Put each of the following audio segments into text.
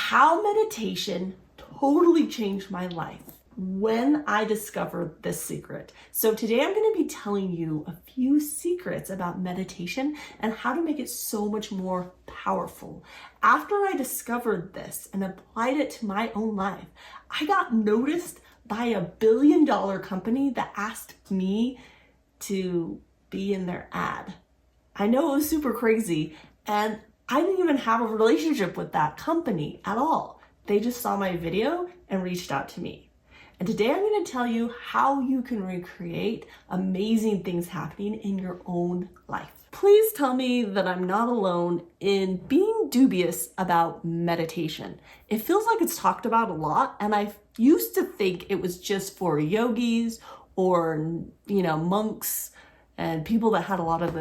how meditation totally changed my life when I discovered this secret. So today I'm going to be telling you a few secrets about meditation and how to make it so much more powerful. After I discovered this and applied it to my own life, I got noticed by $1 billion company that asked me to be in their ad. I know it was super crazy, and I didn't even have a relationship with that company at all. They just saw my video and reached out to me. And today I'm going to tell you how you can recreate amazing things happening in your own life. Please tell me that I'm not alone in being dubious about meditation. It feels like it's talked about a lot, and I used to think it was just for yogis or, monks and people that had a lot of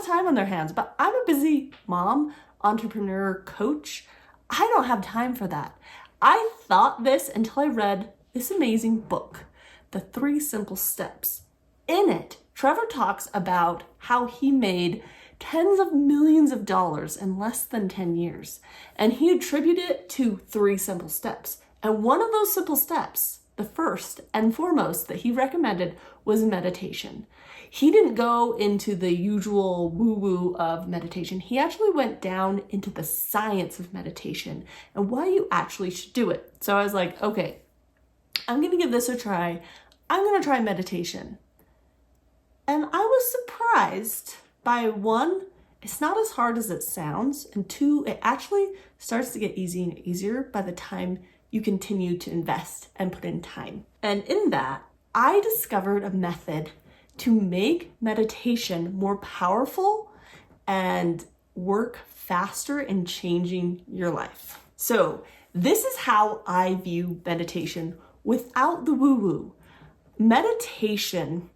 time on their hands. But I'm a busy mom, entrepreneur, coach. I don't have time for that. I thought this until I read this amazing book, The 3 Simple Steps. In it, Trevor talks about how he made tens of millions of dollars in less than 10 years. And he attributed it to 3 simple steps. And one of those simple steps, the first and foremost that he recommended, was meditation. He didn't go into the usual woo-woo of meditation. He actually went down into the science of meditation and why you actually should do it. So I was like, okay, I'm going to give this a try. I'm going to try meditation. And I was surprised by 1, it's not as hard as it sounds, and 2, it actually starts to get easier and easier by the time you continue to invest and put in time. And in that, I discovered a method to make meditation more powerful and work faster in changing your life. So this is how I view meditation without the woo-woo. Meditation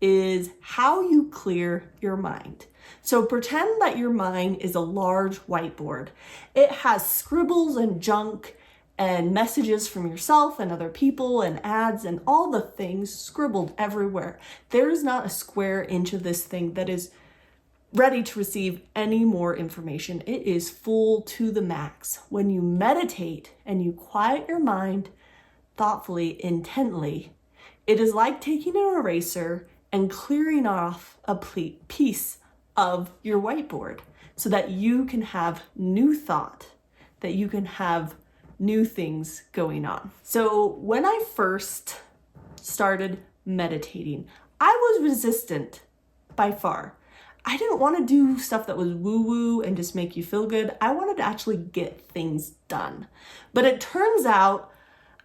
is how you clear your mind. So pretend that your mind is a large whiteboard. It has scribbles and junk and messages from yourself and other people and ads and all the things scribbled everywhere. There is not a square inch of this thing that is ready to receive any more information. It is full to the max. When you meditate and you quiet your mind thoughtfully, intently, it is like taking an eraser and clearing off a piece of your whiteboard so that you can have new thought, that you can have new things going on. So when I first started meditating, I was resistant by far. I didn't want to do stuff that was woo-woo and just make you feel good. I wanted to actually get things done. But it turns out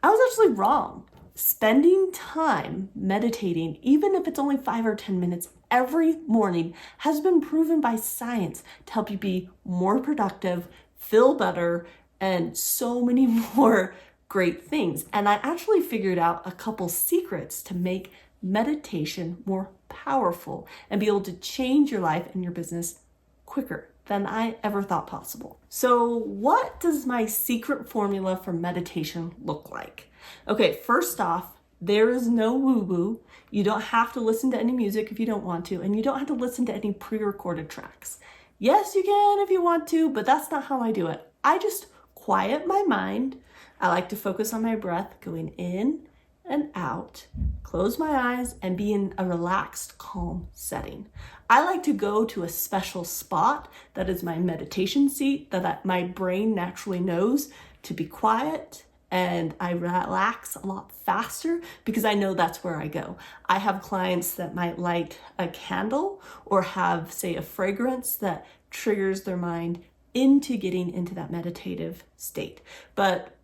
I was actually wrong. Spending time meditating, even if it's only 5 or 10 minutes every morning, has been proven by science to help you be more productive, feel better, and so many more great things. And I actually figured out a couple secrets to make meditation more powerful and be able to change your life and your business quicker than I ever thought possible. So what does my secret formula for meditation look like? Okay, first off, there is no woo-woo. You don't have to listen to any music if you don't want to, and you don't have to listen to any pre-recorded tracks. Yes, you can if you want to, but that's not how I do it. I just quiet my mind. I like to focus on my breath going in and out, close my eyes, and be in a relaxed, calm setting. I like to go to a special spot that is my meditation seat that my brain naturally knows to be quiet, and I relax a lot faster because I know that's where I go. I have clients that might light a candle or have, say, a fragrance that triggers their mind into getting into that meditative state. But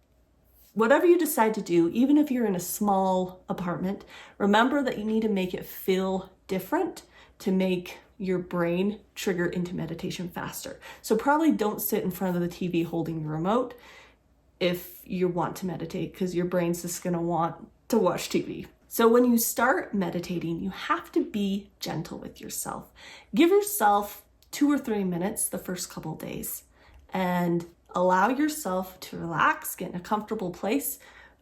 whatever you decide to do, even if you're in a small apartment, remember that you need to make it feel different to make your brain trigger into meditation faster. So probably don't sit in front of the TV holding your remote if you want to meditate, because your brain's just gonna want to watch TV. So when you start meditating, you have to be gentle with yourself. Give yourself 2 or 3 minutes the first couple days and allow yourself to relax, get in a comfortable place.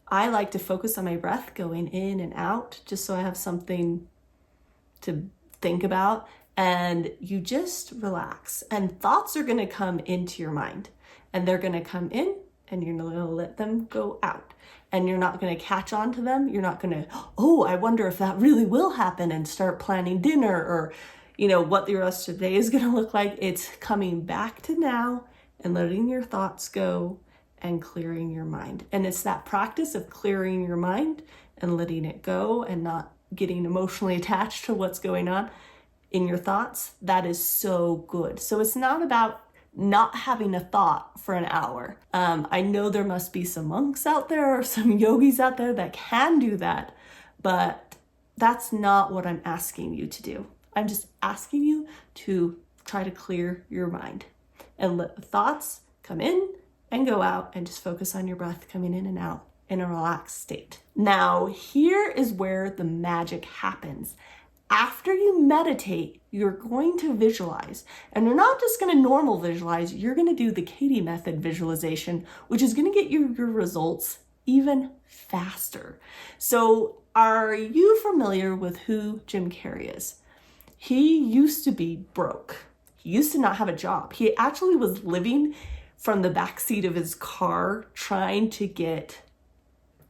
I like to focus on my breath going in and out just so I have something to think about, and you just relax. And thoughts are going to come into your mind, and they're going to come in and you're going to let them go out. And you're not going to catch on to them. You're not going to, oh, I wonder if that really will happen, and start planning dinner or, what the rest of the day is going to look like. It's coming back to now and letting your thoughts go and clearing your mind. And it's that practice of clearing your mind and letting it go and not getting emotionally attached to what's going on in your thoughts. That is so good. So it's not about not having a thought for an hour. I know there must be some monks out there or some yogis out there that can do that, but that's not what I'm asking you to do. I'm just asking you to try to clear your mind and let the thoughts come in and go out, and just focus on your breath coming in and out in a relaxed state. Now, here is where the magic happens. After you meditate, you're going to visualize, and you're not just going to normal visualize, you're going to do the Katie method visualization, which is going to get you your results even faster. So are you familiar with who Jim Carrey is? He used to be broke. He used to not have a job. He actually was living from the backseat of his car trying to get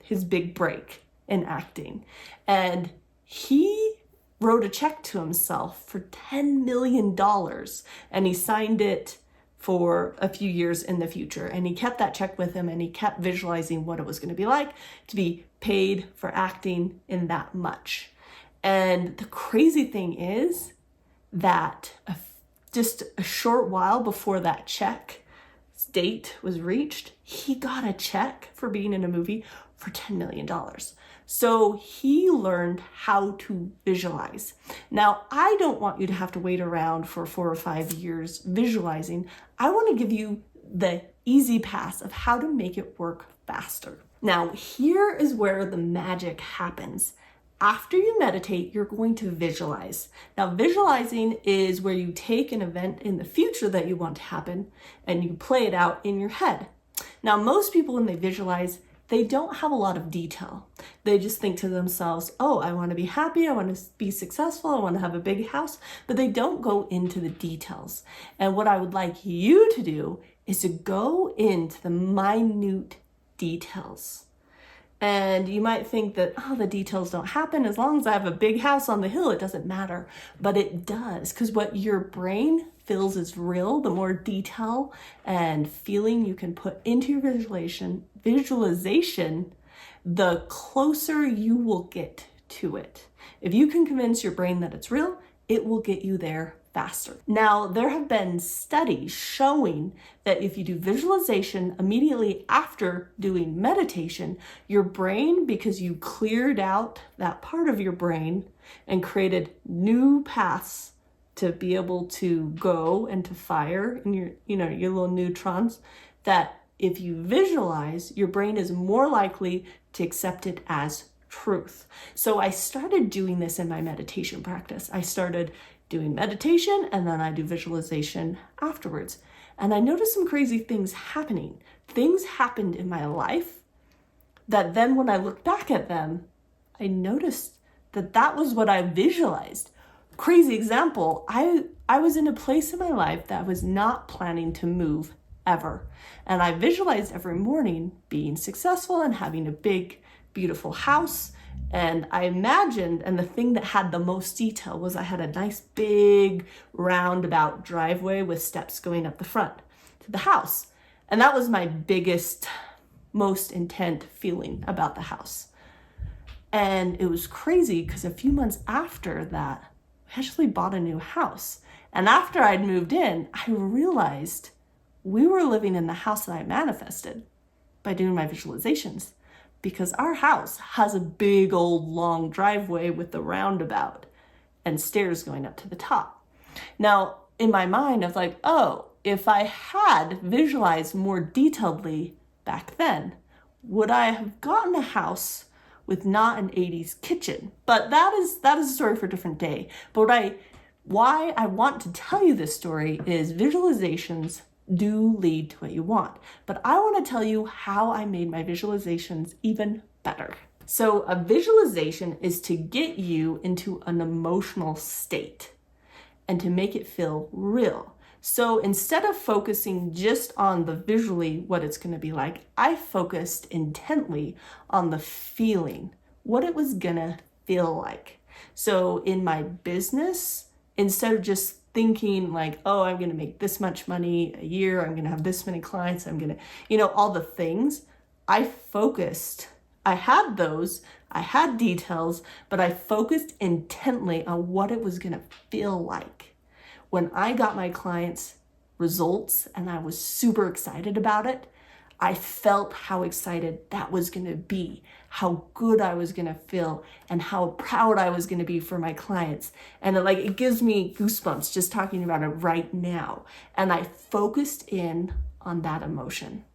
his big break in acting. And he wrote a check to himself for $10 million, and he signed it for a few years in the future. And he kept that check with him, and he kept visualizing what it was going to be like to be paid for acting in that much. And the crazy thing is that just a short while before that check date was reached, he got a check for being in a movie for $10 million. So he learned how to visualize. Now, I don't want you to have to wait around for 4 or 5 years visualizing. I want to give you the easy pass of how to make it work faster. Now, here is where the magic happens. After you meditate, you're going to visualize. Now, visualizing is where you take an event in the future that you want to happen and you play it out in your head. Now, most people, when they visualize, they don't have a lot of detail. They just think to themselves, oh, I want to be happy, I want to be successful, I want to have a big house, but they don't go into the details. And what I would like you to do is to go into the minute details. And you might think that, oh, the details don't happen. As long as I have a big house on the hill, it doesn't matter. But it does, because what your brain feels is real. The more detail and feeling you can put into your visualization, the closer you will get to it. If you can convince your brain that it's real, it will get you there faster. Now, there have been studies showing that if you do visualization immediately after doing meditation, your brain, because you cleared out that part of your brain and created new paths to be able to go and to fire in your little neutrons, that if you visualize, your brain is more likely to accept it as truth. So I started doing this in my meditation practice. I started doing meditation, and then I do visualization afterwards. And I noticed some crazy things happening. Things happened in my life that then when I look back at them, I noticed that that was what I visualized. Crazy example, I was in a place in my life that I was not planning to move ever. And I visualized every morning being successful and having a big, beautiful house. And I imagined, and the thing that had the most detail was I had a nice big roundabout driveway with steps going up the front to the house. And that was my biggest, most intent feeling about the house. And it was crazy because a few months after that, I actually bought a new house. And after I'd moved in, I realized we were living in the house that I manifested by doing my visualizations. Because our house has a big old long driveway with the roundabout and stairs going up to the top. Now, in my mind, I was like, oh, if I had visualized more detailedly back then, would I have gotten a house with not an 80s kitchen? But that is a story for a different day. But why I want to tell you this story is visualizations do lead to what you want. But I want to tell you how I made my visualizations even better. So a visualization is to get you into an emotional state and to make it feel real. So instead of focusing just on the visually what it's going to be like, I focused intently on the feeling, what it was going to feel like. So in my business, instead of just thinking like, oh, I'm going to make this much money a year, I'm going to have this many clients, I'm going to, all the things, I focused. I had those, I had details, but I focused intently on what it was going to feel like. When I got my clients' results and I was super excited about it, I felt how excited that was going to be, how good I was going to feel, and how proud I was going to be for my clients. And it gives me goosebumps just talking about it right now. And I focused in on that emotion.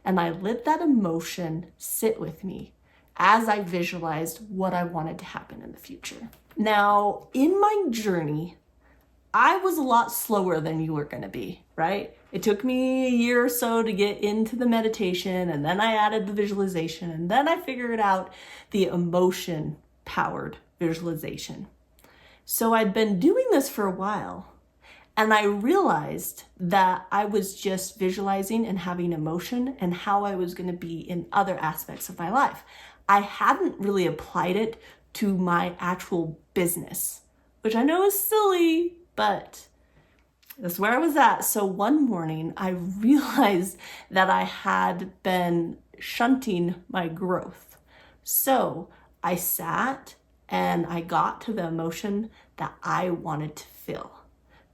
And I let that emotion sit with me as I visualized what I wanted to happen in the future. Now, in my journey, I was a lot slower than you were going to be, right? It took me a year or so to get into the meditation, and then I added the visualization, and then I figured out the emotion-powered visualization. So I'd been doing this for a while, and I realized that I was just visualizing and having emotion and how I was going to be in other aspects of my life. I hadn't really applied it to my actual business, which I know is silly, but that's where I was at. So one morning I realized that I had been shunting my growth. So I sat and I got to the emotion that I wanted to feel.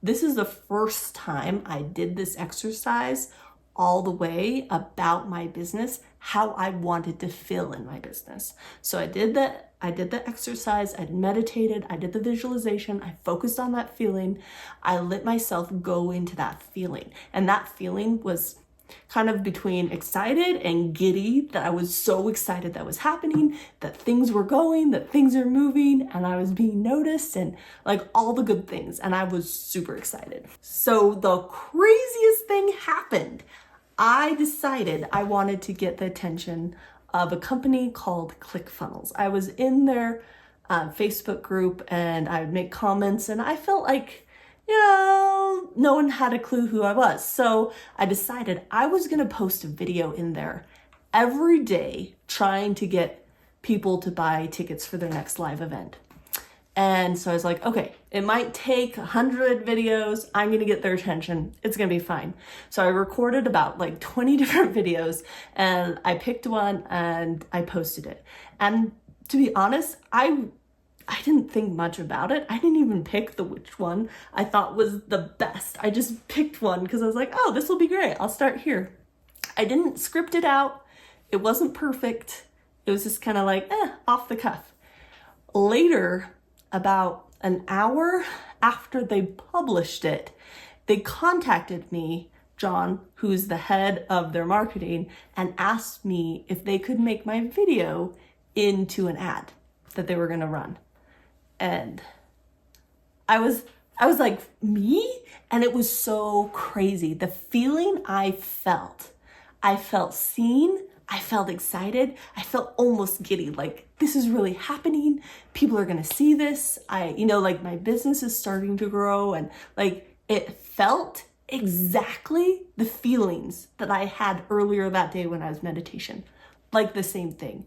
This is the first time I did this exercise all the way about my business, how I wanted to feel in my business. So I did the exercise, I meditated, I did the visualization, I focused on that feeling, I let myself go into that feeling. And that feeling was kind of between excited and giddy, that I was so excited that was happening, that things were going, that things are moving, and I was being noticed, and all the good things. And I was super excited. So the craziest thing happened. I decided I wanted to get the attention of a company called ClickFunnels. I was in their Facebook group and I would make comments, and I felt like, no one had a clue who I was. So I decided I was going to post a video in there every day trying to get people to buy tickets for their next live event. And so I was like, okay, it might take 100 videos. I'm going to get their attention. It's going to be fine. So I recorded about 20 different videos, and I picked one and I posted it. And to be honest, I didn't think much about it. I didn't even pick which one I thought was the best. I just picked one because I was like, oh, this will be great. I'll start here. I didn't script it out. It wasn't perfect. It was just kind of off the cuff. Later, about an hour after they published it, they contacted me, John, who's the head of their marketing, and asked me if they could make my video into an ad that they were going to run. And I was like, me? And it was so crazy. The feeling I felt seen, I felt excited, I felt almost giddy, this is really happening. People are going to see this. My business is starting to grow, and it felt exactly the feelings that I had earlier that day when I was meditation. The same thing.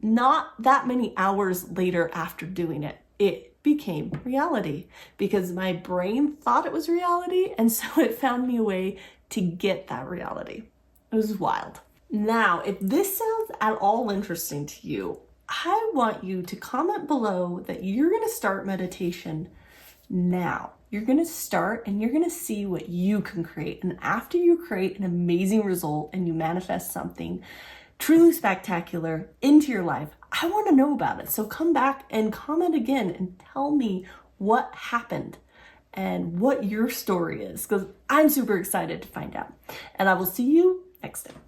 Not that many hours later after doing it, it became reality because my brain thought it was reality, and so it found me a way to get that reality. It was wild. Now, if this sounds at all interesting to you, I want you to comment below that you're going to start meditation now. You're going to start and you're going to see what you can create. And after you create an amazing result and you manifest something truly spectacular into your life, I want to know about it. So come back and comment again and tell me what happened and what your story is, because I'm super excited to find out. And I will see you next time.